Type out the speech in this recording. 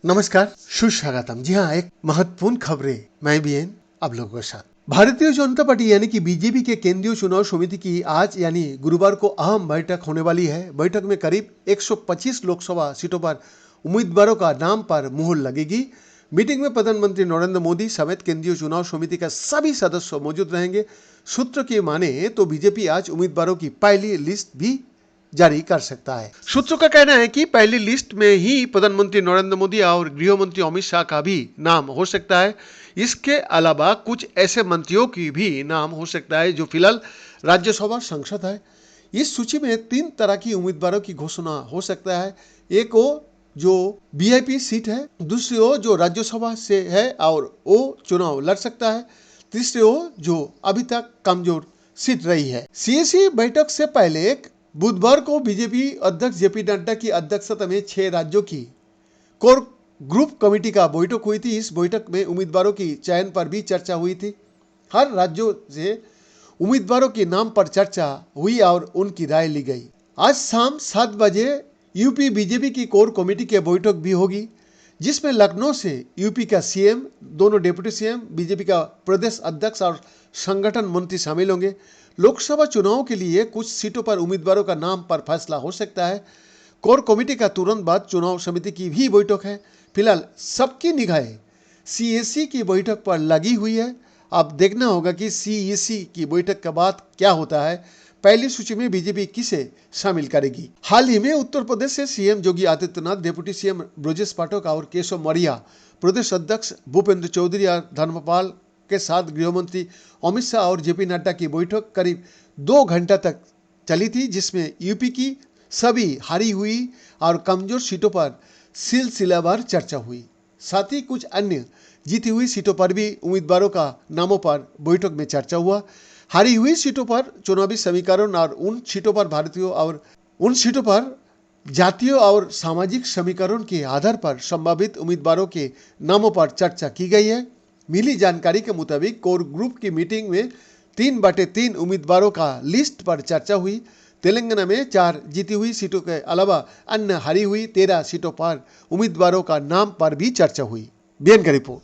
नमस्कार, सुस्वागतम। जी हाँ, एक महत्वपूर्ण खबरें मैं भी हैं आप लोगों के साथ। भारतीय जनता पार्टी यानी कि बीजेपी के केंद्रीय चुनाव समिति की आज यानी गुरुवार को अहम बैठक होने वाली है। बैठक में करीब 125 लोकसभा सीटों पर उम्मीदवारों का नाम पर मुहर लगेगी। मीटिंग में प्रधानमंत्री नरेंद्र मोदी समेत केंद्रीय चुनाव समिति का सभी सदस्य मौजूद रहेंगे। सूत्र की माने तो बीजेपी आज उम्मीदवारों की पहली लिस्ट भी जारी कर सकता है। सूत्रों का कहना है कि पहली लिस्ट में ही प्रधानमंत्री नरेंद्र मोदी और गृह मंत्री अमित शाह का भी नाम हो सकता है। इसके अलावा कुछ ऐसे मंत्रियों की भी नाम हो सकता है जो फिलहाल राज्यसभा सांसद है। इस सूची में 3 तरह की उम्मीदवारों की घोषणा हो सकता है। एक वो जो वीआईपी सीट है, दूसरी वो जो राज्यसभा से है और वो चुनाव लड़ सकता है, तीसरी वो जो अभी तक कमजोर सीट रही है। सीएसी बैठक से पहले बुधवार को बीजेपी अध्यक्ष जेपी नड्डा की अध्यक्षता में 6 राज्यों की कोर ग्रुप कमेटी का बैठक हुई थी। इस बैठक में उम्मीदवारों की चयन पर भी चर्चा हुई थी। हर राज्यों से उम्मीदवारों के नाम पर चर्चा हुई और उनकी राय ली गई। आज शाम 7 बजे यूपी बीजेपी की कोर कमेटी की बैठक भी होगी, जिसमें लखनऊ से यूपी का सीएम, दोनों डिप्टी सीएम, बीजेपी का प्रदेश अध्यक्ष और संगठन मंत्री शामिल होंगे। लोकसभा चुनाव के लिए कुछ सीटों पर उम्मीदवारों का नाम पर फैसला हो सकता है। कोर कमेटी का तुरंत बाद चुनाव समिति की भी बैठक है। फिलहाल सबकी निगाहें सीएसी की बैठक पर लगी हुई है। अब देखना होगा कि सीएसी की बैठक के बाद क्या होता है। पहली सूची में बीजेपी किसे शामिल करेगी। हाल ही में उत्तर प्रदेश से CM Yogi Adityanath, deputy CM Brajesh Pathak और केशव मौर्य, प्रदेश अध्यक्ष भूपेंद्र चौधरी और धर्मपाल के साथ गृह मंत्री अमित शाह और जेपी नड्डा की बैठक करीब 2 घंटा तक चली थी, जिसमें यूपी की सभी हारी हुई और कमजोर सीटों पर सिलसिलावार चर्चा हुई। साथ ही कुछ अन्य जीती हुई सीटों पर भी उम्मीदवारों का नामों पर बैठक में चर्चा हुआ। हारी हुई सीटों पर चुनावी समीकरण और उन सीटों पर जातीय और सामाजिक समीकरण के आधार पर संभावित उम्मीदवारों के नामों पर चर्चा की गई है। मिली जानकारी के मुताबिक कोर ग्रुप की मीटिंग में 3/3 उम्मीदवारों का लिस्ट पर चर्चा हुई। तेलंगाना में 4 जीती हुई सीटों के अलावा अन्य हारी हुई 13 सीटों पर उम्मीदवारों का नाम पर भी चर्चा हुई। बीएन का रिपोर्ट।